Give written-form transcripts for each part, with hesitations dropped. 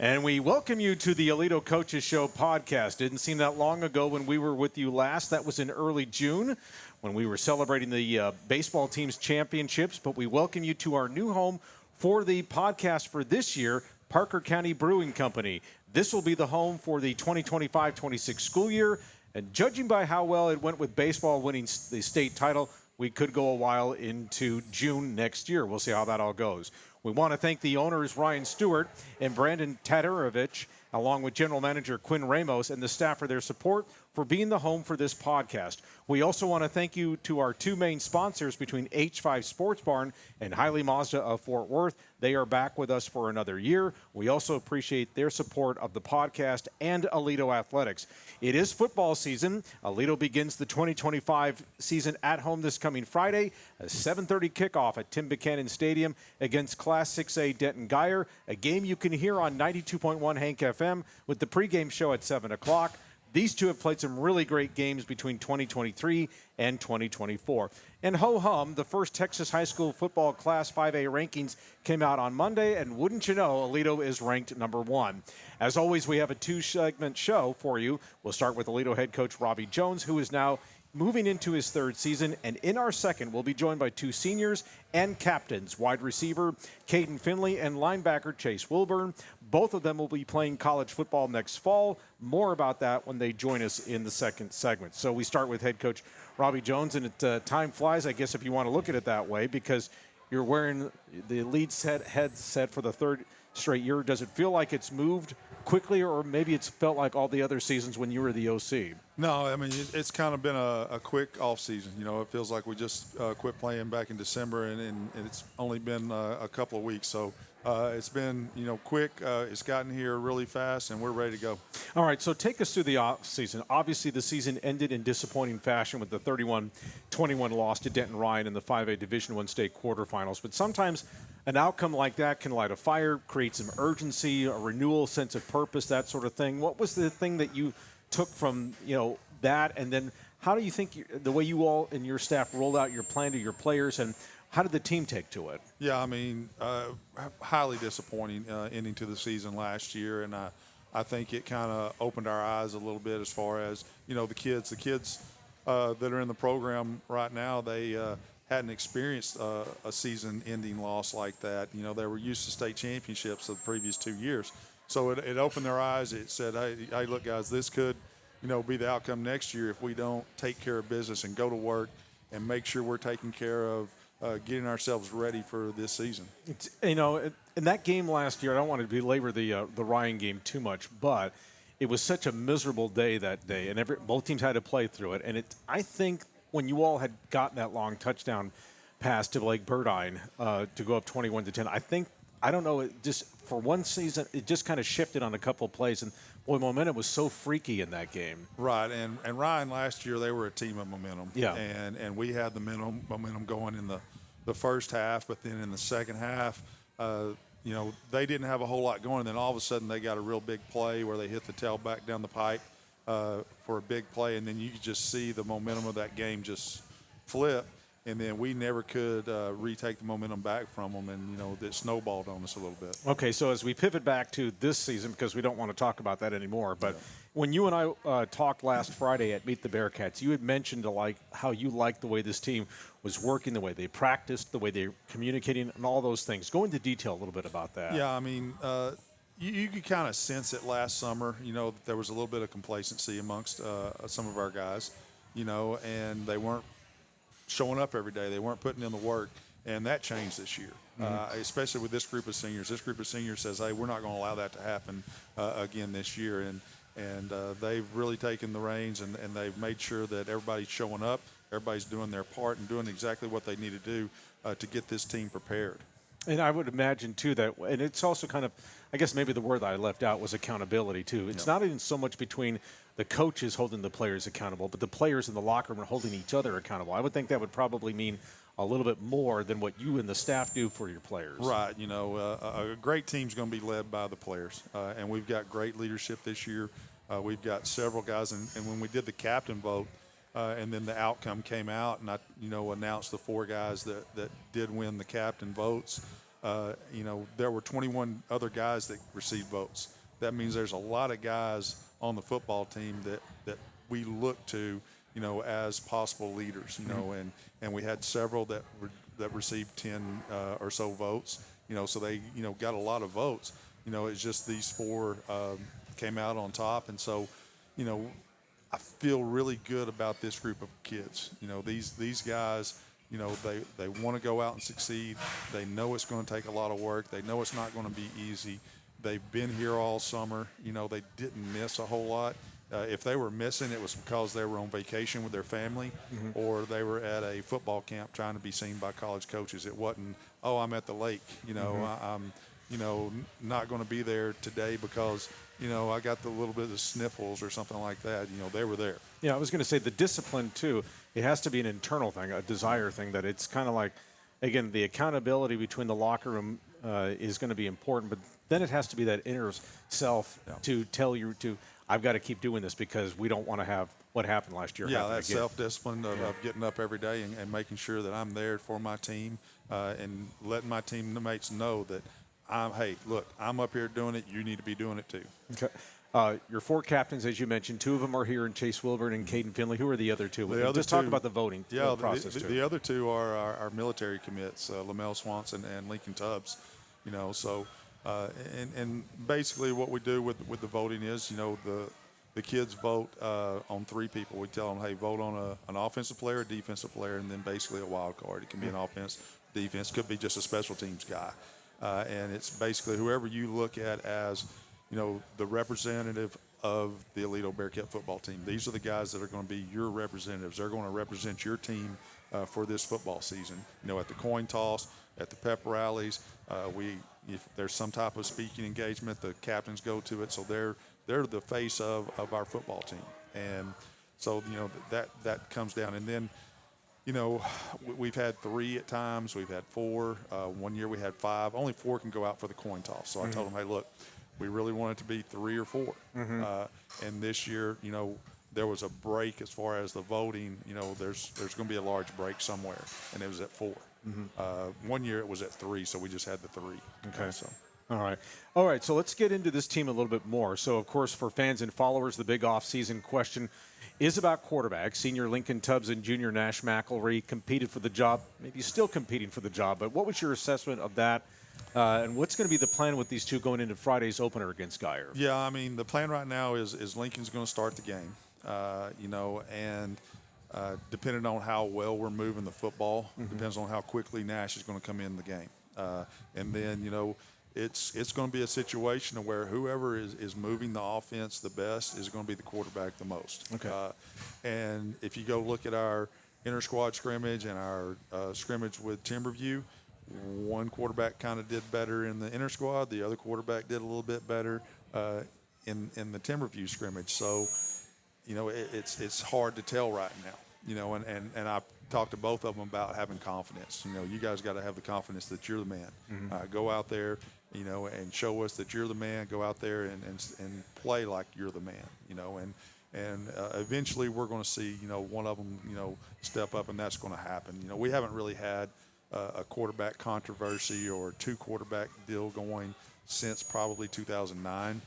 And we welcome you to the Aledo Coaches Show podcast. Didn't seem that long ago when we were with you last. That was in early June when we were celebrating the baseball team's championships. But we welcome you to our new home for the podcast for this year, Parker County Brewing Company. This will be the home for the 2025-26 school year. And judging by how well it went with baseball winning the state title, we could go a while into June next year. We'll see how that all goes. We want to thank the owners, Ryan Stewart and Brandon Tatarovich, along with General Manager Quinn Ramos and the staff for their support for being the home for this podcast. We also want to thank you to our two main sponsors between H5 Sports Barn and Hiley Mazda of Fort Worth. They are back with us for another year. We also appreciate their support of the podcast and Aledo Athletics. It is football season. Aledo begins the 2025 season at home this coming Friday, a 7:30 kickoff at Tim Buchanan Stadium against Class 6A Denton Guyer, a game you can hear on 92.1 Hank FM with the pregame show at 7 o'clock. These two have played some really great games between 2023 and 2024. And ho-hum, the first Texas high school football Class 5A rankings came out on Monday, and wouldn't you know, Aledo is ranked number 1. As always, we have a two-segment show for you. We'll start with Aledo head coach Robby Jones, who is now moving into his third season, and in our second, we'll be joined by two seniors and captains, wide receiver Kaydon Finley and linebacker Chase Wilburn. Both of them will be playing college football next fall. More about that when they join us in the second segment. So we start with head coach Robby Jones, and time flies, I guess, if you want to look at it that way, because you're wearing the lead headset for the third straight year. Does it feel like it's moved quickly, or maybe it's felt like all the other seasons when you were the OC? No, I mean, it's kind of been a quick off season. You know, it feels like we just quit playing back in December, and it's only been a couple of weeks. So it's been, quick. It's gotten here really fast, and we're ready to go. All right, so take us through the off season. Obviously, the season ended in disappointing fashion with the 31-21 loss to Denton Ryan in the 5A Division I state quarterfinals. But sometimes an outcome like that can light a fire, create some urgency, a renewal, sense of purpose, that sort of thing. What was the thing that you took from, that, and then how do you think the way you all and your staff rolled out your plan to your players, and how did the team take to it? Yeah, I mean, highly disappointing ending to the season last year, and I think it kind of opened our eyes a little bit as far as, the kids that are in the program right now, they hadn't experienced a season-ending loss like that. They were used to state championships of the previous 2 years. So it opened their eyes. It said, hey, look, guys, this could, be the outcome next year if we don't take care of business and go to work and make sure we're taking care of getting ourselves ready for this season. In that game last year, I don't want to belabor the Ryan game too much, but it was such a miserable day that day, and both teams had to play through it. And I think when you all had gotten that long touchdown pass to Blake Burdine to go up 21-10, I don't know, it just for one season, it just kind of shifted on a couple of plays, and boy, momentum was so freaky in that game. Right, and Ryan last year, they were a team of momentum. Yeah. And we had the momentum going in the first half, but then in the second half, they didn't have a whole lot going. And then all of a sudden, they got a real big play where they hit the tailback down the pipe for a big play, and then you could just see the momentum of that game just flip. And then we never could retake the momentum back from them, and, it snowballed on us a little bit. Okay, so as we pivot back to this season, because we don't want to talk about that anymore, but when you and I talked last Friday at Meet the Bearcats, you had mentioned how you liked the way this team was working, the way they practiced, the way they're communicating, and all those things. Go into detail a little bit about that. Yeah, I mean, you could kind of sense it last summer, that there was a little bit of complacency amongst some of our guys, and they weren't showing up every day. They weren't putting in the work, and that changed this year, especially with this group of seniors. This group of seniors says, hey, we're not going to allow that to happen again this year, and they've really taken the reins, and they've made sure that everybody's showing up, everybody's doing their part and doing exactly what they need to do to get this team prepared. And I would imagine, too, that – and it's also kind of – I guess maybe the word that I left out was accountability, too. It's not even so much between the coaches holding the players accountable, but the players in the locker room are holding each other accountable. I would think that would probably mean a little bit more than what you and the staff do for your players. Right. A great team's going to be led by the players, and we've got great leadership this year. We've got several guys, and when we did the captain vote, and then the outcome came out, and I, announced the 4 guys that did win the captain votes. there were 21 other guys that received votes. That means there's a lot of guys on the football team that we look to, as possible leaders, and we had several that received 10 or so votes, so they, got a lot of votes. It's just these 4 came out on top. And so, I feel really good about this group of kids. These guys, they want to go out and succeed. They know it's going to take a lot of work. They know it's not going to be easy. They've been here all summer. They didn't miss a whole lot. If they were missing, it was because they were on vacation with their family, or they were at a football camp trying to be seen by college coaches. It wasn't, oh, I'm at the lake. I'm, not going to be there today because, I got the little bit of sniffles or something like that. They were there. Yeah, I was going to say the discipline, too, it has to be an internal thing, a desire thing, that it's kind of like, again, the accountability between the locker room is going to be important, but then it has to be that inner self to tell you to, I've got to keep doing this because we don't want to have what happened last year. Yeah, that self-discipline of getting up every day and making sure that I'm there for my team and letting my teammates know that hey, look, I'm up here doing it. You need to be doing it too. Okay. Your 4 captains, as you mentioned, 2 of them are here in Chase Wilburn and Kaydon Finley. Who are the other 2? Just talk about the voting process, too. The other 2 are our military commits, Lamel Swanson and Lincoln Tubbs. So and basically what we do with the voting is, the kids vote on 3 people. We tell them, hey, vote on an offensive player, a defensive player, and then basically a wild card. It can be an offense, defense, could be just a special teams guy. And it's basically whoever you look at as, the representative of the Aledo Bearcat football team. These are the guys that are going to be your representatives. They're going to represent your team for this football season. At the coin toss, at the pep rallies, if there's some type of speaking engagement, the captains go to it. So they're the face of our football team. And so, that comes down. And then, we've had 3 at times. We've had 4. One year we had 5. Only 4 can go out for the coin toss. So I told them, hey, look, we really want it to be 3 or 4. And this year, there was a break as far as the voting. There's going to be a large break somewhere, and it was at 4. One year it was at 3, so we just had the 3. Okay. All right. So let's get into this team a little bit more. So, of course, for fans and followers, the big off-season question is about quarterbacks. Senior Lincoln Tubbs and junior Nash McElry competed for the job, maybe still competing for the job. But what was your assessment of that? And what's going to be the plan with these 2 going into Friday's opener against Guyer? Yeah, I mean, the plan right now is Lincoln's going to start the game, and depending on how well we're moving the football, depends on how quickly Nash is going to come in the game. And then, it's going to be a situation where whoever is moving the offense the best is going to be the quarterback the most. Okay. And if you go look at our inter-squad scrimmage and our scrimmage with Timberview, one quarterback kind of did better in the inter-squad. The other quarterback did a little bit better in the Timberview scrimmage. So, it's hard to tell right now. And I talked to both of them about having confidence. You guys got to have the confidence that you're the man. Go out there, and show us that you're the man. Go out there and play like you're the man. And eventually we're going to see, one of them, step up, and that's going to happen. We haven't really had a quarterback controversy or 2 quarterback deal going since probably 2009.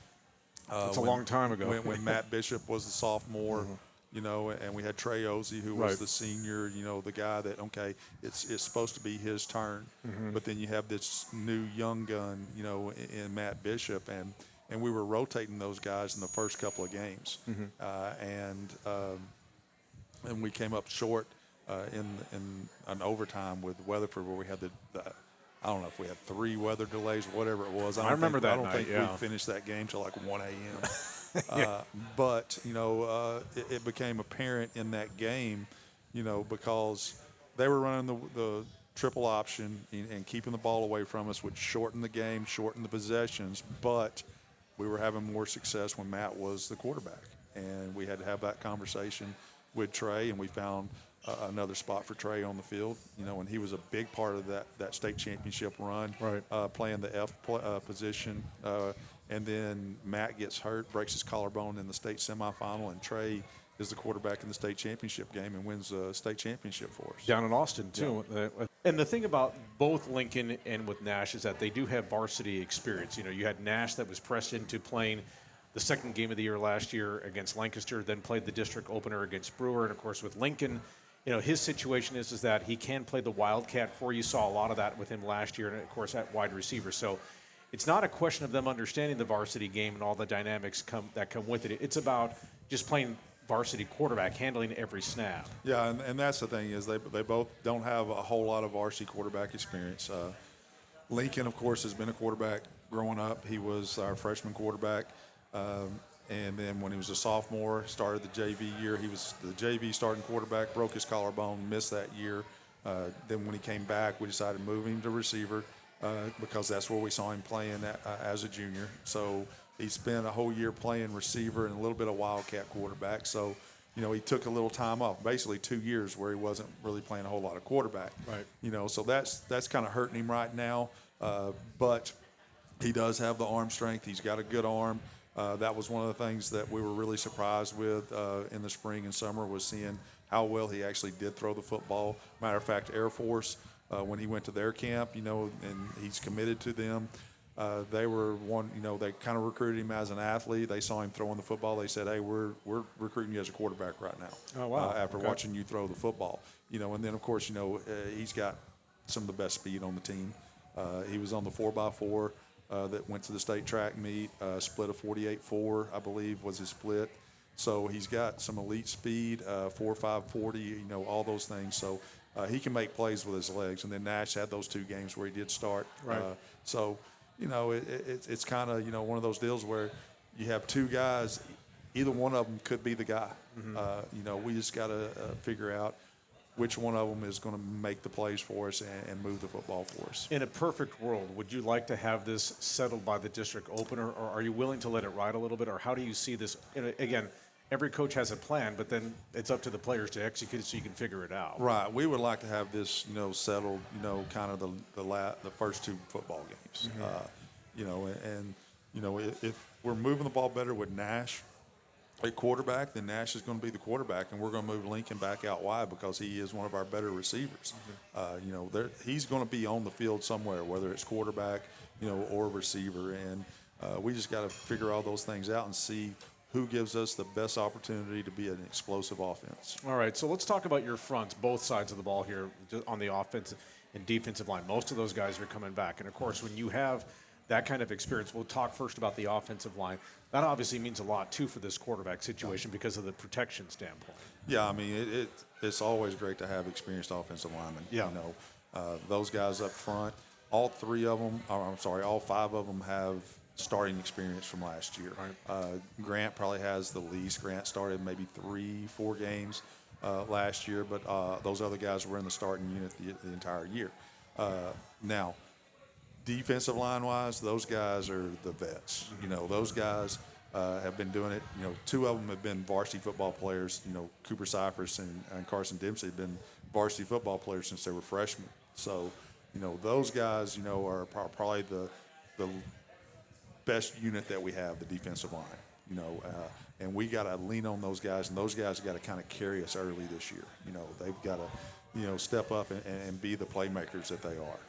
It's a long time ago. When Matt Bishop was the sophomore, and we had Trey Ozzie, who was the senior, the guy that, okay, it's supposed to be his turn. But then you have this new young gun, in Matt Bishop, and we were rotating those guys in the first couple of games. And we came up short in an overtime with Weatherford, where we had the I don't know if we had 3 weather delays, whatever it was. I remember that I don't night, think we finished that game till like 1 a.m. But, it became apparent in that game, because they were running the triple option and keeping the ball away from us, which shortened the game, shortened the possessions. But we were having more success when Matt was the quarterback. And we had to have that conversation with Trey, and we found another spot for Trey on the field, and he was a big part of that state championship run, playing the F position. And then Matt gets hurt, breaks his collarbone in the state semifinal, and Trey is the quarterback in the state championship game and wins the state championship for us. Down in Austin, too. Yeah. And the thing about both Lincoln and with Nash is that they do have varsity experience. You know, you had Nash that was pressed into playing the second game of the year last year against Lancaster, then played the district opener against Brewer. And, of course, with Lincoln, you know, his situation is that he can play the Wildcat for you. Saw a lot of that with him last year, and, of course, at wide receiver. So it's not a question of them understanding the varsity game and all the dynamics that come with it. It's about just playing varsity quarterback, handling every snap. Yeah, and that's the thing is they both don't have a whole lot of varsity quarterback experience. Lincoln, of course, has been a quarterback growing up. He was our freshman quarterback. And then when he was a sophomore, started the JV year. He was the JV starting quarterback, broke his collarbone, missed that year. Then when he came back, we decided to move him to receiver because that's where we saw him playing as a junior. So he spent a whole year playing receiver and a little bit of Wildcat quarterback. So, you know, he took a little time off, basically 2 years where he wasn't really playing a whole lot of quarterback. Right. You know, so that's kind of hurting him right now. But he does have the arm strength. He's got a good arm. That was one of the things that we were really surprised with in the spring and summer was seeing how well he actually did throw the football. Matter of fact, Air Force, when he went to their camp, you know, and he's committed to them, they were they kind of recruited him as an athlete. They saw him throwing the football. They said, hey, we're recruiting you as a quarterback right now. Oh, wow. After watching you throw the football. You know, and then, of course, you know, he's got some of the best speed on the team. He was on the 4x4. That went to the state track meet, split a 48.4, I believe, was his split. So he's got some elite speed, 4.5 40, you know, all those things. So he can make plays with his legs. And then Nash had those 2 games where he did start. Right. So, you know, it's kind of, you know, one of those deals where you have 2 guys, either one of them could be the guy. Mm-hmm. You know, we just got to figure out which one of them is going to make the plays for us and move the football for us. In a perfect world, would you like to have this settled by the district opener, or are you willing to let it ride a little bit, or how do you see this? Again, every coach has a plan, but then it's up to the players to execute it so you can figure it out. Right. We would like to have this, you know, settled, you know, kind of the first 2 football games. Mm-hmm. You know, and, you know, if we're moving the ball better with Nash at quarterback, then Nash is going to be the quarterback, and we're going to move Lincoln back out wide because he is one of our better receivers. Mm-hmm. You know, he's going to be on the field somewhere, whether it's quarterback, you know, or receiver. And we just got to figure all those things out and see who gives us the best opportunity to be an explosive offense. All right, so let's talk about your fronts, both sides of the ball here on the offensive and defensive line. Most of those guys are coming back. And, of course, when you have that kind of experience, we'll talk first about the offensive line. That obviously means a lot, too, for this quarterback situation because of the protection standpoint. Yeah, I mean, it's always great to have experienced offensive linemen. Yeah. You know, those guys up front, all 5 of them have starting experience from last year. Right. Grant probably has the least. Grant started maybe 3-4 games last year, but those other guys were in the starting unit the entire year. Now, defensive line-wise, those guys are the vets. You know, those guys have been doing it. You know, 2 of them have been varsity football players. You know, Cooper Cyphers and Carson Dempsey have been varsity football players since they were freshmen. So, you know, those guys, you know, are probably the best unit that we have, the defensive line. You know, and we got to lean on those guys, and those guys got to kind of carry us early this year. You know, they've got to, you know, step up and be the playmakers that they are.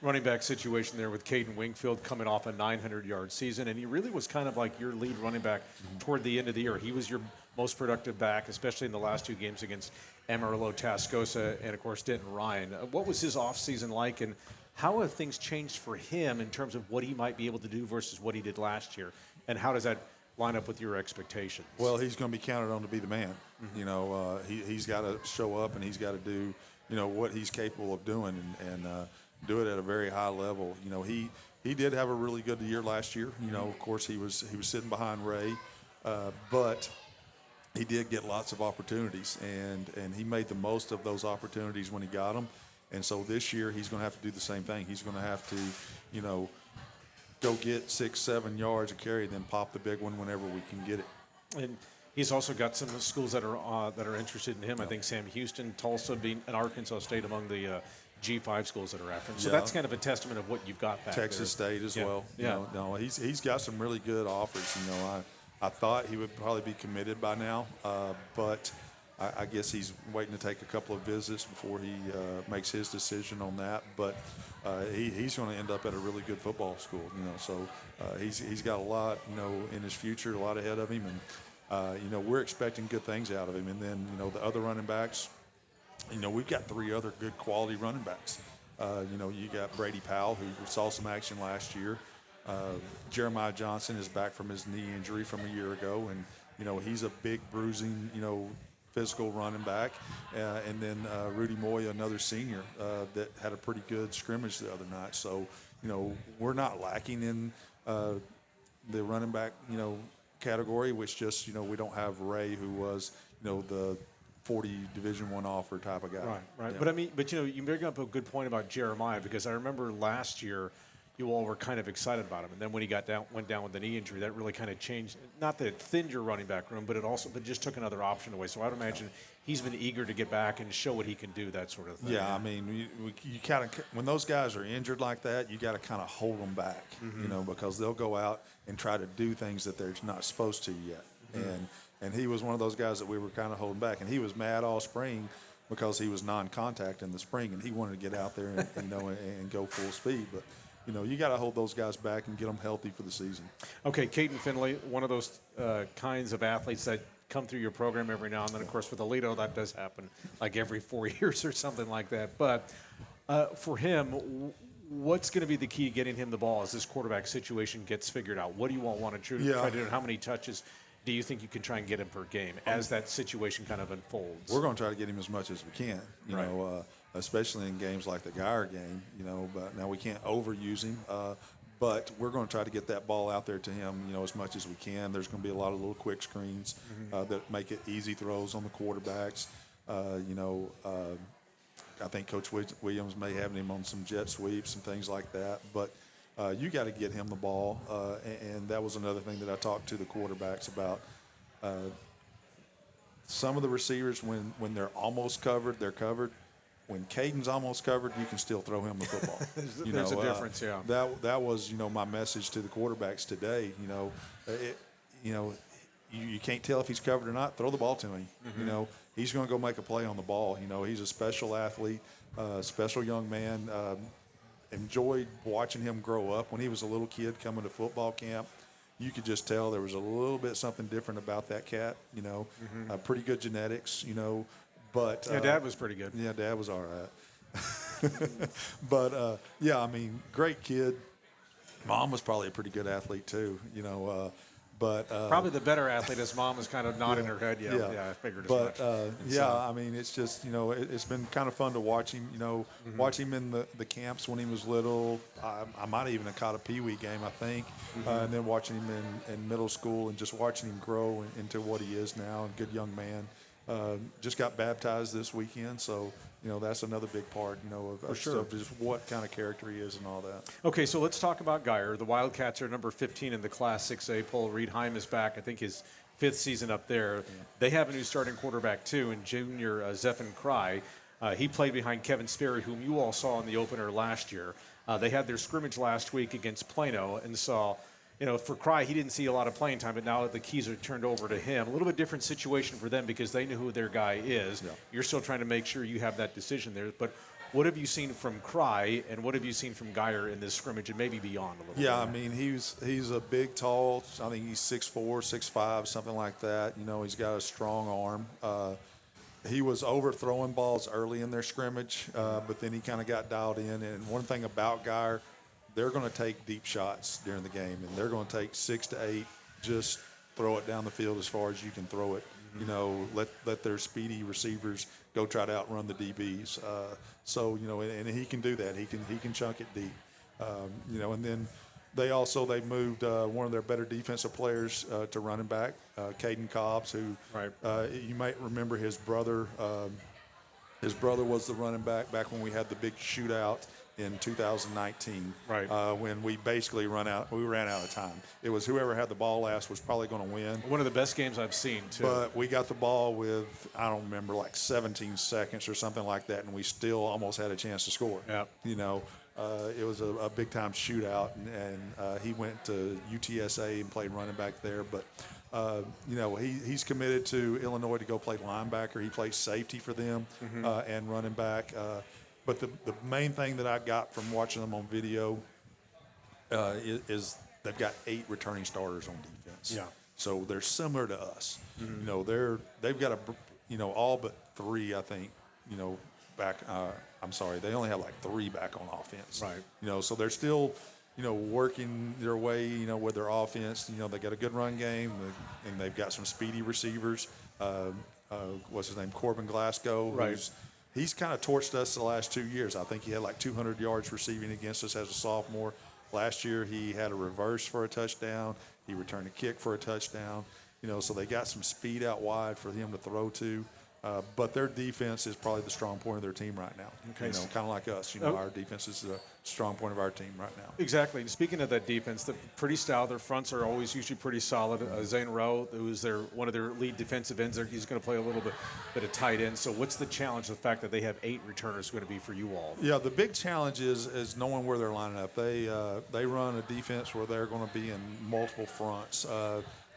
Running back situation there with Kaydon Wingfield coming off a 900-yard season, and he really was kind of like your lead running back toward the end of the year. He was your most productive back, especially in the last 2 games against Amarillo, Tascosa, and, of course, Denton Ryan. What was his offseason like, and how have things changed for him in terms of what he might be able to do versus what he did last year, and how does that line up with your expectations? Well, he's going to be counted on to be the man. Mm-hmm. You know, he's got to show up, and he's got to do, you know, what he's capable of doing, and do it at a very high level. You know, he did have a really good year last year. You know, of course, he was sitting behind Ray, but he did get lots of opportunities, and he made the most of those opportunities when he got them. And so this year he's going to have to do the same thing. He's going to have to, you know, go get 6-7 yards of carry, then pop the big one whenever we can get it. And he's also got some schools that are interested in him. I think Sam Houston, Tulsa, being and Arkansas State among the G5 schools that are after him. So that's kind of a testament of what you've got back Texas there. State as well. Yeah. No, he's got some really good offers. You know, I thought he would probably be committed by now, but I guess he's waiting to take a couple of visits before he makes his decision on that. But he's going to end up at a really good football school, So he's got a lot, in his future, a lot ahead of him, and we're expecting good things out of him. And then the other running backs, we've got 3 other good quality running backs. You got Brady Powell, who saw some action last year. Jeremiah Johnson is back from his knee injury from a year ago, and he's a big bruising, physical running back. And then Rudy Moya, another senior that had a pretty good scrimmage the other night. So we're not lacking in the running back category, which just we don't have Ray, who was the 40 Division I offer type of guy. Right. Yeah. But you bring up a good point about Jeremiah, because I remember last year you all were kind of excited about him, and then when he went down with the knee injury, that really kind of changed. Not that it thinned your running back room, but it just took another option away. So I would imagine he's been eager to get back and show what he can do, that sort of thing. Yeah, I mean, you kind of, when those guys are injured like that, you got to kind of hold them back, because they'll go out and try to do things that they're not supposed to yet. And he was one of those guys that we were kind of holding back, and he was mad all spring because he was non-contact in the spring, and he wanted to get out there and go full speed, but. You got to hold those guys back and get them healthy for the season. Okay, Kaydon Finley, one of those kinds of athletes that come through your program every now and then. Of course, with Aledo, that does happen like every 4 years or something like that. But for him, what's going to be the key to getting him the ball as this quarterback situation gets figured out? What do you all want to try to do? How many touches do you think you can try and get him per game as that situation kind of unfolds? We're going to try to get him as much as we can, you know, especially in games like the Guyer game, but now we can't overuse him. But we're going to try to get that ball out there to him, as much as we can. There's going to be a lot of little quick screens that make it easy throws on the quarterbacks. I think Coach Williams may have him on some jet sweeps and things like that. But you got to get him the ball, and that was another thing that I talked to the quarterbacks about. Some of the receivers, when they're almost covered, they're covered. When Kaydon's almost covered, you can still throw him the football. There's a difference, yeah. That was, my message to the quarterbacks today. You can't tell if he's covered or not. Throw the ball to him. He's going to go make a play on the ball. He's a special athlete, special young man. Enjoyed watching him grow up. When he was a little kid coming to football camp, you could just tell there was a little bit something different about that cat. Pretty good genetics. But Dad was pretty good. Yeah, Dad was all right. But great kid. Mom was probably a pretty good athlete too. But probably the better athlete. His mom was kind of nodding her head. Yeah, I figured as much. But it's just it's been kind of fun to watch him. Watch him in the camps when he was little. I might even have caught a Pee Wee game, I think, and then watching him in middle school and just watching him grow into what he is now. A good young man. Just got baptized this weekend, so that's another big part, of just what kind of character he is and all that. Okay, so let's talk about Guyer. The Wildcats are number 15 in the Class 6A poll. Reed Heim is back. I think his 5th season up there. Yeah. They have a new starting quarterback too, and junior Zephan Cry. He played behind Kevin Sperry, whom you all saw in the opener last year. They had their scrimmage last week against Plano and saw. For Cry, he didn't see a lot of playing time, but now the keys are turned over to him. A little bit different situation for them because they know who their guy is. Yeah. You're still trying to make sure you have that decision there. But what have you seen from Cry, and what have you seen from Guyer in this scrimmage and maybe beyond a little bit? Yeah, he's a big, tall, I think he's 6'4", 6'5", something like that. He's got a strong arm. He was overthrowing balls early in their scrimmage, but then he kind of got dialed in. And one thing about Guyer, they're going to take deep shots during the game, and they're going to take 6 to 8, just throw it down the field as far as you can throw it. Let their speedy receivers go try to outrun the DBs. And he can do that. He can chunk it deep. And then they moved one of their better defensive players to running back, Kaydon Cobbs, who you might remember his brother. His brother was the running back when we had the big shootout in 2019, when we basically ran out of time. It was whoever had the ball last was probably going to win. One of the best games I've seen, too. But we got the ball with, I don't remember, like 17 seconds or something like that, and we still almost had a chance to score. Yep. it was a big-time shootout, and he went to UTSA and played running back there. But, he's committed to Illinois to go play linebacker. He plays safety for them and running back. But the main thing that I got from watching them on video is they've got 8 returning starters on defense. Yeah. So they're similar to us. They've got all but 3, I think, back. I'm sorry, they only have like 3 back on offense. Right. So they're still, working their way, with their offense. They got a good run game, and they've got some speedy receivers. What's his name? Corbin Glasgow. Right. He's kind of torched us the last 2 years. I think he had like 200 yards receiving against us as a sophomore. Last year he had a reverse for a touchdown. He returned a kick for a touchdown. So they got some speed out wide for him to throw to. But their defense is probably the strong point of their team right now. Okay. Kind of like us. Our defense is the strong point of our team right now. Exactly. And speaking of that defense, they're pretty stout. Their fronts are always usually pretty solid. Zane Rowe, who's one of their lead defensive ends, he's going to play a little bit of tight end. So what's the challenge, the fact that they have 8 returners, going to be for you all? Yeah, the big challenge is knowing where they're lining up. They run a defense where they're going to be in multiple fronts.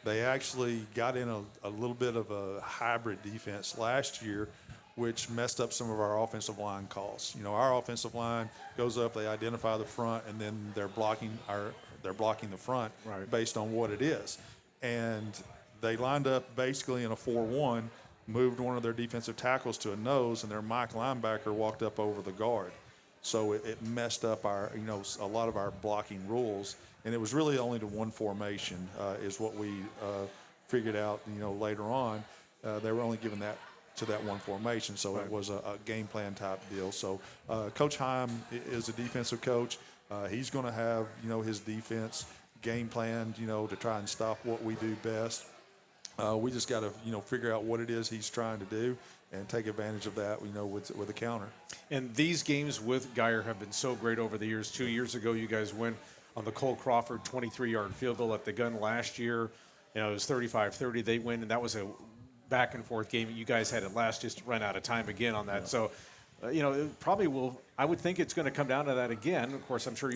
They actually got in a little bit of a hybrid defense last year, which messed up some of our offensive line calls. Our offensive line goes up, they identify the front, and then they're blocking the front based on what it is. And they lined up basically in a 4-1, moved one of their defensive tackles to a nose, and their Mike linebacker walked up over the guard. So it messed up a lot of our blocking rules. And it was really only to one formation is what we figured out, later on. They were only given that to that one formation, so it was a game plan type deal. So Coach Heim is a defensive coach. He's going to have, his defense game plan, to try and stop what we do best. We just got to, figure out what it is he's trying to do and take advantage of that, with a counter. And these games with Guyer have been so great over the years. 2 years ago, you guys win on the Cole Crawford 23-yard field goal at the gun. Last year, it was 35-30. They win, and that was a back-and-forth game. You guys had it last, just run out of time again on that. Yeah. So, it probably will. I would think it's going to come down to that again. Of course, I'm sure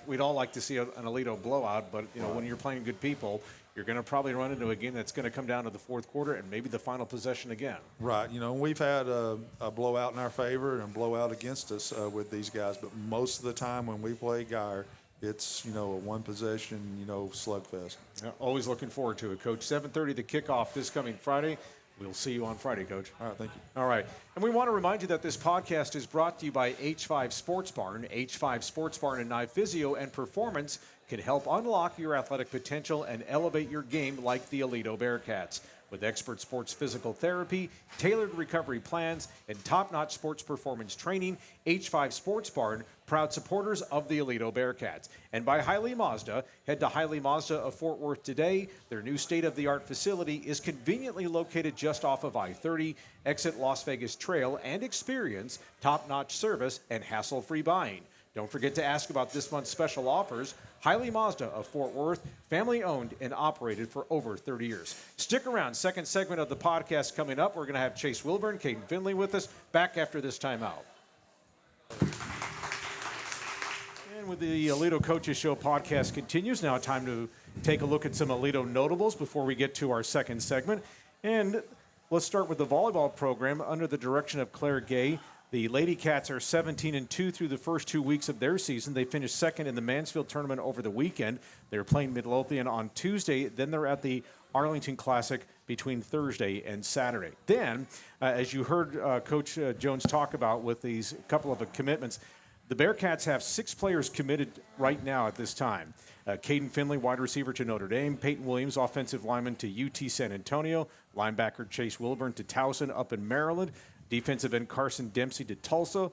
we'd all like to see an Aledo blowout, but, when you're playing good people, you're going to probably run into a game that's going to come down to the fourth quarter and maybe the final possession again. Right. We've had a blowout in our favor and a blowout against us with these guys, but most of the time when we play Guyer, it's, a one-possession, slugfest. Yeah, always looking forward to it, Coach. 7:30 the kickoff this coming Friday. We'll see you on Friday, Coach. All right, thank you. All right. And we want to remind you that this podcast is brought to you by H5 Sports Barn. H5 Sports Barn and Knife Physio and Performance can help unlock your athletic potential and elevate your game like the Aledo Bearcats. With expert sports physical therapy, tailored recovery plans, and top-notch sports performance training, H5 Sports Barn, proud supporters of the Aledo Bearcats. And by Hiley Mazda, head to Hiley Mazda of Fort Worth today. Their new state-of-the-art facility is conveniently located just off of I-30, exit Las Vegas Trail, and experience top-notch service and hassle-free buying. Don't forget to ask about this month's special offers. Hiley Mazda of Fort Worth, family-owned and operated for over 30 years. Stick around. Second segment of the podcast coming up. We're going to have Chase Wilburn, Kaydon Finley with us, back after this timeout. And with the Aledo Coaches Show podcast continues, now time to take a look at some Aledo notables before we get to our second segment. And let's start with the volleyball program under the direction of Claire Gay. The Lady Cats are 17-2 through the first 2 weeks of their season. They finished second in the Mansfield tournament over the weekend. They're playing Midlothian on Tuesday. Then they're at the Arlington Classic between Thursday and Saturday. Then, as you heard Coach Jones talk about with these couple of commitments, the Bearcats have 6 players committed right now at this time. Kaydon Finley, wide receiver to Notre Dame. Peyton Williams, offensive lineman to UT San Antonio. Linebacker Chase Wilburn to Towson up in Maryland. Defensive end Carson Dempsey to Tulsa.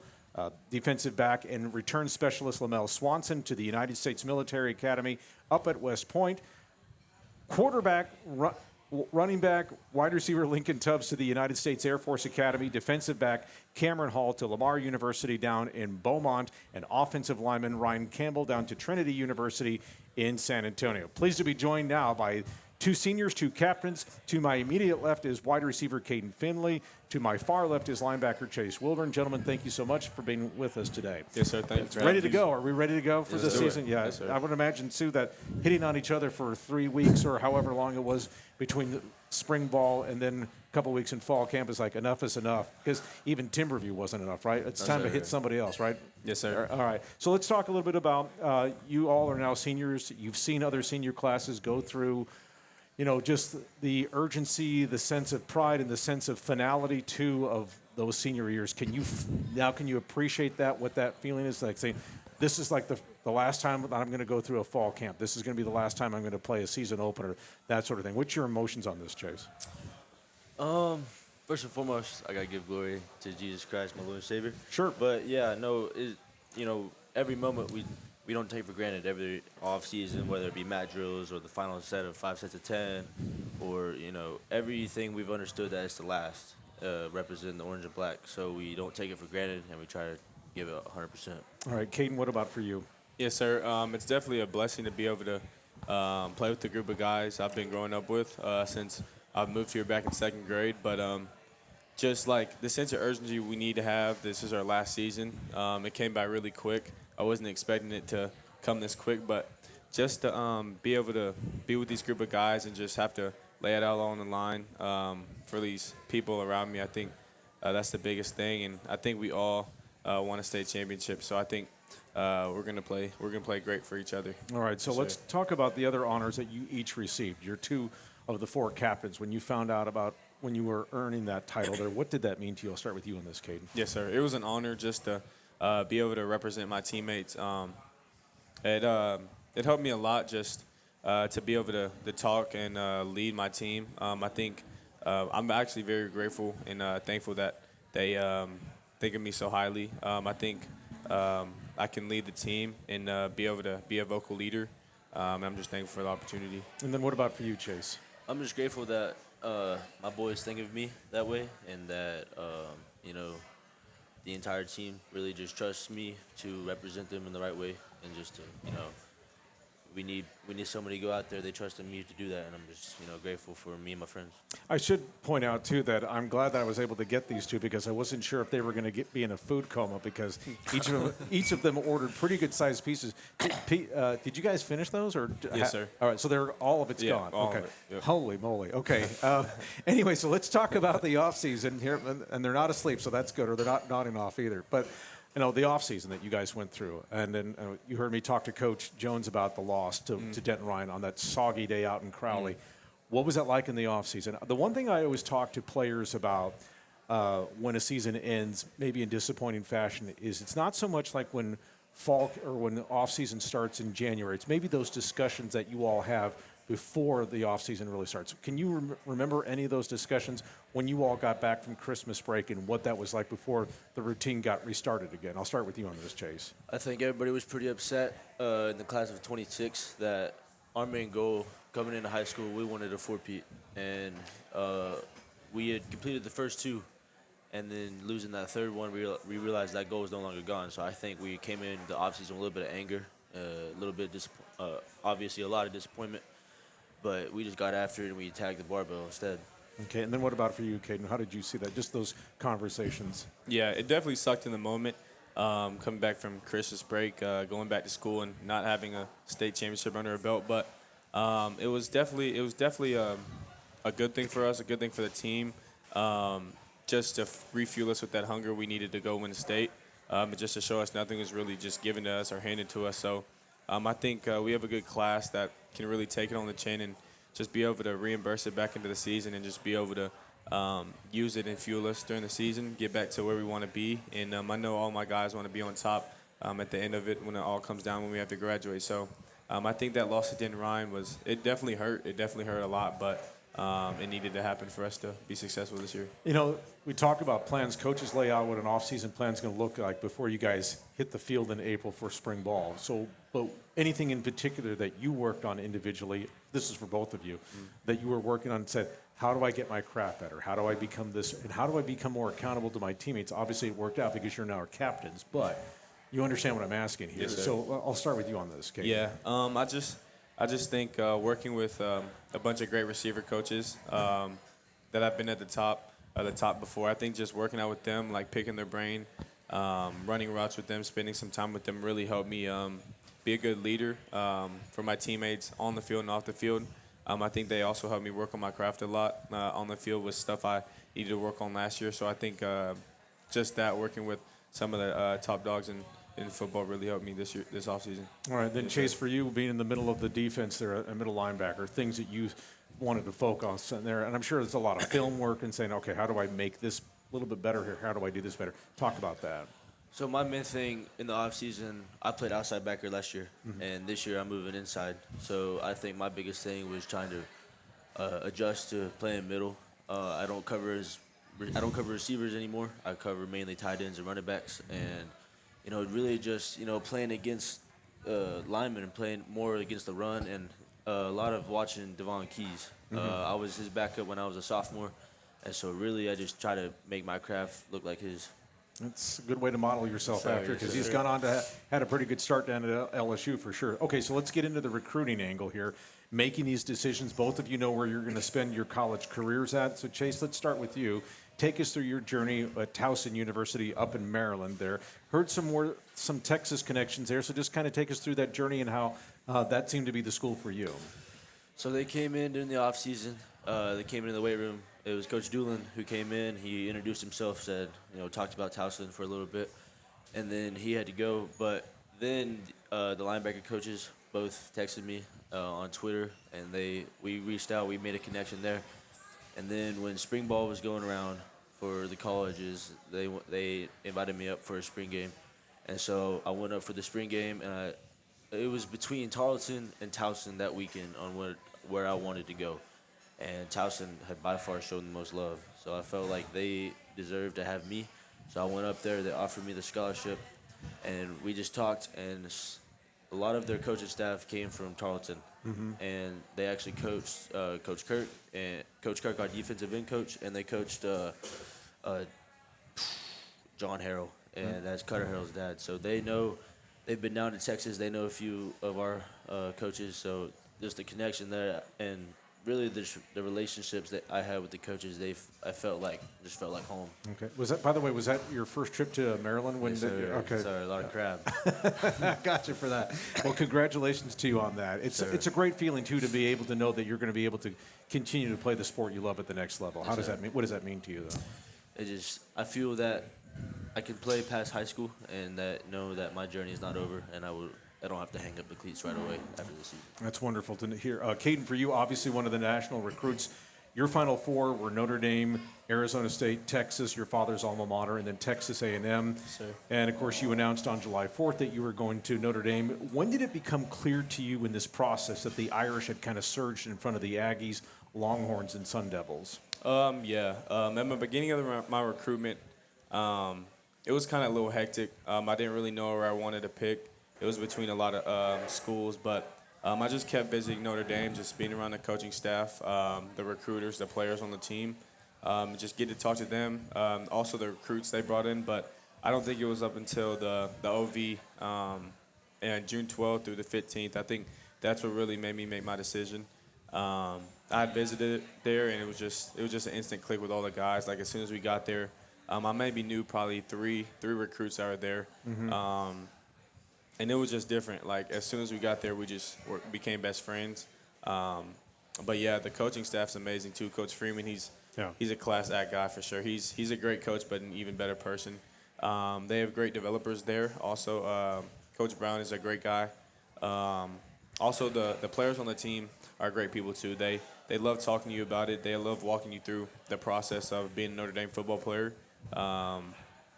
Defensive back and return specialist Lamel Swanson to the United States Military Academy up at West Point. Quarterback, running back, wide receiver Lincoln Tubbs to the United States Air Force Academy. Defensive back Cameron Hall to Lamar University down in Beaumont. And offensive lineman Ryan Campbell down to Trinity University in San Antonio. Pleased to be joined now by 2 seniors, 2 captains. To my immediate left is wide receiver Kaydon Finley. To my far left is linebacker Chase Wilburn. Gentlemen, thank you so much for being with us today. Yes, sir. Thank you. Ready to go? Are we ready to go for this season? Yeah, yes, sir. I would imagine, too, that hitting on each other for 3 weeks or however long it was between the spring ball and then a couple weeks in fall camp is like enough is enough, because even Timberview wasn't enough, right? It's time to hit somebody else, right? Yes, sir. All right. So let's talk a little bit about you all are now seniors. You've seen other senior classes go through, just the urgency, the sense of pride, and the sense of finality, too, of those senior years. Can you appreciate that, what that feeling is like, saying, this is like the last time that I'm going to go through a fall camp. This is going to be the last time I'm going to play a season opener, that sort of thing. What's your emotions on this, Chase? First and foremost, I gotta give glory to Jesus Christ, my Lord and Savior. Sure. But yeah, no, every moment we don't take for granted. Every off season, whether it be mat drills or the final set of 5 sets of 10, or everything we've understood that it's the last, representing the orange and black. So we don't take it for granted, and we try to give it 100%. All right, Kaydon, what about for you? Yes, sir. It's definitely a blessing to be able to play with the group of guys I've been growing up with since I've moved here back in 2nd grade. But just like the sense of urgency we need to have, this is our last season. It came by really quick. I wasn't expecting it to come this quick, but just to be able to be with these group of guys and just have to lay it out on the line for these people around me, I think that's the biggest thing. And I think we all want a state championship, so I think we're gonna play great for each other. All right, so let's talk about the other honors that you each received. You're 2 of the 4 captains. When you found out about when you were earning that title there, what did that mean to you? I'll start with you on this, Kaydon. Yes, sir. It was an honor just to be able to represent my teammates. It helped me a lot just to be able to talk and lead my team. I think I'm actually very grateful and thankful that they think of me so highly. I think I can lead the team and be able to be a vocal leader. I'm just thankful for the opportunity. And then what about for you, Chase? I'm just grateful that my boys think of me that way, and that the entire team really just trusts me to represent them in the right way, and just to we need somebody to go out there. They trusted me to do that, and I'm just grateful for me and my friends. I should point out, too, that I'm glad that I was able to get these 2 because I wasn't sure if they were going to be in a food coma, because each of them ordered pretty good-sized pieces. Did you guys finish those? Or Yes, sir. All right, so all of it's gone. All okay. of it, yep. Holy moly. Okay. Anyway, so let's talk about the off-season here. And they're not asleep, so that's good, or they're not nodding off either. But the offseason that you guys went through. And then you heard me talk to Coach Jones about the loss to Denton Ryan on that soggy day out in Crowley. What was that like in the offseason? The one thing I always talk to players about when a season ends, maybe in disappointing fashion, is it's not so much like when fall or when the offseason starts in January. It's maybe those discussions that you all have before the offseason really starts. Can you remember any of those discussions when you all got back from Christmas break and what that was like before the routine got restarted again? I'll start with you on this, Chase. I think everybody was pretty upset in the class of 26 that our main goal coming into high school, we wanted a 4-peat. And we had completed the first 2, and then losing that 3rd one, we realized that goal was no longer gone. So I think we came in the offseason with a little bit of anger, a little bit obviously a lot of disappointment. But we just got after it, and we attacked the barbell instead. Okay, and then what about for you, Kaydon? How did you see that, just those conversations? Yeah, it definitely sucked in the moment, coming back from Christmas break, going back to school and not having a state championship under our belt. But it was definitely a good thing for us, a good thing for the team, just to refuel us with that hunger we needed to go win the state, and just to show us nothing was really just given to us or handed to us. So I think we have a good class that can really take it on the chin and just be able to reimburse it back into the season and just be able to use it and fuel us during the season, get back to where we want to be. And I know all my guys want to be on top at the end of it when it all comes down when we have to graduate. So I think that loss to Denton Ryan it definitely hurt. It definitely hurt a lot, but it needed to happen for us to be successful this year. We talk about plans. Coaches lay out what an off-season plan is going to look like before you guys hit the field in April for spring ball. But anything in particular that you worked on individually, this is for both of you, that you were working on and said, how do I get my craft better? How do I become this? And how do I become more accountable to my teammates? Obviously, it worked out because you're now our captains, but you understand what I'm asking here. Yes, sir. So I'll start with you on this, Kate. Yeah, I just I just think working with a bunch of great receiver coaches that I've been at the top before. I think just working out with them, like picking their brain, running routes with them, spending some time with them really helped me be a good leader for my teammates on the field and off the field. I think they also helped me work on my craft a lot on the field with stuff I needed to work on last year. So I think just that, working with some of the top dogs in football really helped me this offseason. All right, then Chase, for you, being in the middle of the defense there, a middle linebacker, things that you wanted to focus on there, and I'm sure there's a lot of film work and saying, okay, how do I make this a little bit better here? How do I do this better? Talk about that. So my main thing in the offseason, I played outside backer last year, and this year I'm moving inside. So I think my biggest thing was trying to adjust to playing middle. I don't cover receivers anymore. I cover mainly tight ends and running backs, and really just playing against linemen and playing more against the run, and a lot of watching Devon Keys. I was his backup when I was a sophomore, and so really I just try to make my craft look like his. That's a good way to model yourself Sorry, after, because yes, he's sir. gone on to had a pretty good start down at LSU for sure. Okay, so let's get into the recruiting angle here. Making these decisions, both of you know where you're going to spend your college careers at. So Chase, let's start with you. Take us through your journey at Towson University up in Maryland there. Heard some Texas connections there, so just kind of take us through that journey and how that seemed to be the school for you. So they came in during the offseason. They came in the weight room. It was Coach Doolin who came in. He introduced himself, said, talked about Towson for a little bit, and then he had to go. But then the linebacker coaches both texted me on Twitter, and we reached out. We made a connection there. And then when spring ball was going around for the colleges, they invited me up for a spring game. And so I went up for the spring game, and it was between Tarleton and Towson that weekend on where I wanted to go. And Towson had by far shown the most love. So I felt like they deserved to have me. So I went up there. They offered me the scholarship, and we just talked. And a lot of their coaching staff came from Tarleton, and they actually coached Coach Kirk, and Coach Kirk, our defensive end coach, and they coached John Harrell, and that's Cutter Harrell's dad. So they've been down to Texas. They know a few of our coaches. So just the connection there, and really the relationships that I had with the coaches, I felt like home. Okay. Was that your first trip to Maryland? Yes, sir. Okay. Sorry, a lot of crab. Gotcha for that. Well, congratulations to you on that. It's a great feeling too to be able to know that you're going to be able to continue to play the sport you love at the next level. How does that mean? What does that mean to you, though? I feel that I can play past high school, and know that my journey is not over, and I don't have to hang up the cleats right away after the season. That's wonderful to hear. Kaydon, for you, obviously one of the national recruits. Your Final Four were Notre Dame, Arizona State, Texas, your father's alma mater, and then Texas A&M. Sir. And, of course, you announced on July 4th that you were going to Notre Dame. When did it become clear to you in this process that the Irish had kind of surged in front of the Aggies, Longhorns, and Sun Devils? At the beginning of my recruitment, it was kind of a little hectic. I didn't really know where I wanted to pick. It was between a lot of schools, but I just kept visiting Notre Dame, just being around the coaching staff, the recruiters, the players on the team, just get to talk to them. Also the recruits they brought in, but I don't think it was up until the OV and June 12th through the 15th. I think that's what really made me make my decision. I had visited there, and it was just an instant click with all the guys. Like as soon as we got there, I maybe knew probably three recruits that were there. And it was just different. Like, as soon as we got there, we just became best friends. But, yeah, the coaching staff's amazing, too. Coach Freeman, he's a class act guy for sure. He's a great coach, but an even better person. They have great developers there. Also, Coach Brown is a great guy. Also, the players on the team are great people, too. They love talking to you about it. They love walking you through the process of being a Notre Dame football player.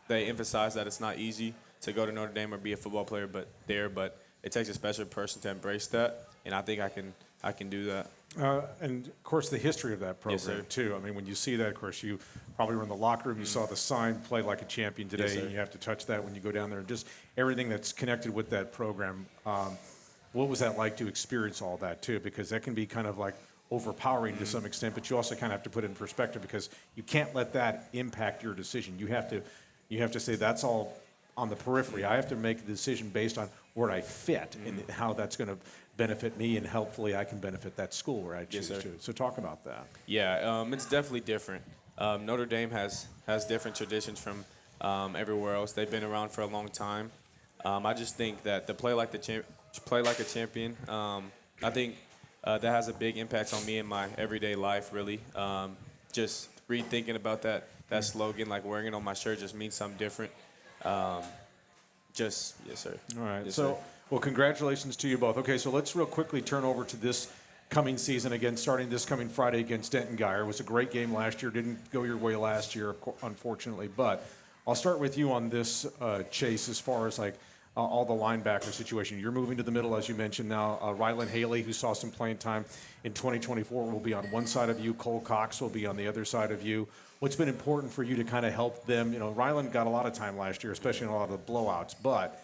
They emphasize that it's not easy to go to Notre Dame or be a football player, but it takes a special person to embrace that, and I think I can do that. And, of course, the history of that program, Yes, sir. too. I mean, when you see that, of course, you probably were in the locker room. You saw the sign, play like a champion today, Yes, sir. and you have to touch that when you go down there. And just everything that's connected with that program. What was that like to experience all that, too? Because that can be kind of like overpowering to some extent, but you also kind of have to put it in perspective because you can't let that impact your decision. You have to say that's all on the periphery. I have to make a decision based on where I fit and how that's going to benefit me, and hopefully I can benefit that school where I choose sir. to. So talk about that. Yeah, it's definitely different. Notre Dame has different traditions from everywhere else. They've been around for a long time. I just think that to play like a champion, I think that has a big impact on me in my everyday life. Really, just rethinking about that slogan, like wearing it on my shirt, just means something different. Yes, sir. All right. Yes, So, sir. well, congratulations to you both. Okay, so let's real quickly turn over to this coming season again, starting this coming Friday against Denton Guyer. It was a great game last year. Didn't go your way last year, unfortunately. But I'll start with you on this, Chase, as far as like all the linebacker situation. You're moving to the middle, as you mentioned now. Rylan Haley, who saw some playing time in 2024, will be on one side of you. Cole Cox will be on the other side of you. What's been important for you to kind of help them? You know, Rylan got a lot of time last year, especially in a lot of the blowouts. But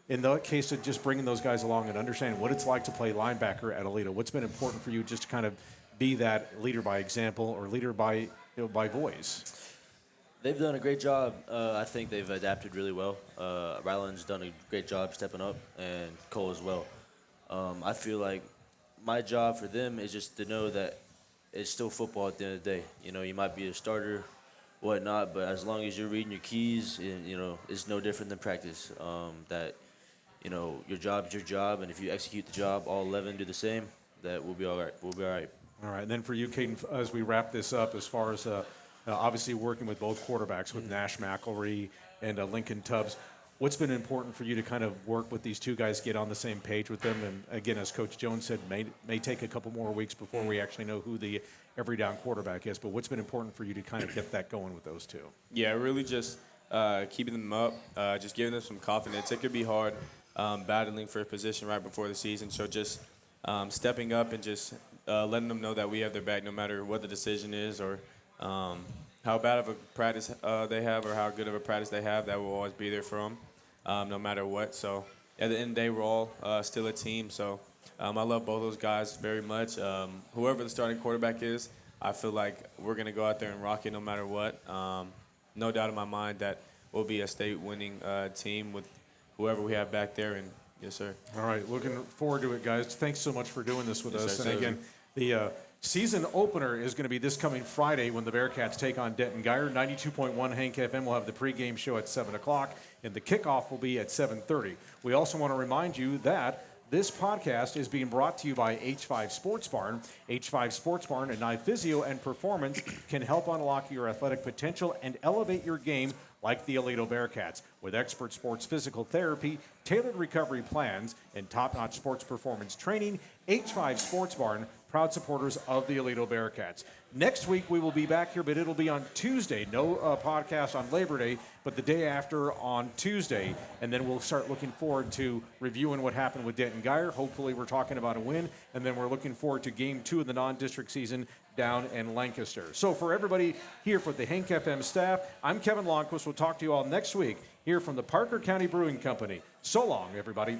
in the case of just bringing those guys along and understanding what it's like to play linebacker at Aledo, what's been important for you just to kind of be that leader by example or leader by voice? They've done a great job. I think they've adapted really well. Ryland's done a great job stepping up, and Cole as well. I feel like my job for them is just to know that it's still football at the end of the day. You know, you might be a starter, whatnot, but as long as you're reading your keys, and, you know, it's no different than practice. That, you know, your job is your job, and if you execute the job, all 11 do the same, that we'll be all right. We'll be all right. All right. And then for you, Kaydon, as we wrap this up, as far as obviously working with both quarterbacks, with Nash McElry and Lincoln Tubbs, what's been important for you to kind of work with these two guys, get on the same page with them? And again, as Coach Jones said, may take a couple more weeks before we actually know who the every down quarterback is. But what's been important for you to kind of get that going with those two? Yeah, really just keeping them up, just giving them some confidence. It could be hard battling for a position right before the season. So just stepping up and just letting them know that we have their back no matter what the decision is or how bad of a practice they have or how good of a practice they have, that will always be there for them no matter what. So at the end of the day, we're all still a team. So I love both those guys very much. Whoever the starting quarterback is, I feel like we're going to go out there and rock it no matter what. No doubt in my mind that we'll be a state-winning team with whoever we have back there. And yes, sir. All right. Looking forward to it, guys. Thanks so much for doing this with Yes, us. sir. And again, the season opener is going to be this coming Friday when the Bearcats take on Denton Guyer. 92.1 Hank FM will have the pregame show at 7 o'clock, and the kickoff will be at 7:30. We also want to remind you that this podcast is being brought to you by H5 Sports Barn. H5 Sports Barn and Knife Physio and Performance can help unlock your athletic potential and elevate your game like the Aledo Bearcats. With expert sports physical therapy, tailored recovery plans, and top-notch sports performance training, H5 Sports Barn, proud supporters of the Aledo Bearcats. Next week, we will be back here, but it'll be on Tuesday. No podcast on Labor Day, but the day after on Tuesday. And then we'll start looking forward to reviewing what happened with Denton Guyer. Hopefully, we're talking about a win. And then we're looking forward to Game 2 of the non-district season down in Lancaster. So for everybody here for the Hank FM staff, I'm Kevin Lonnquist. We'll talk to you all next week here from the Parker County Brewing Company. So long, everybody.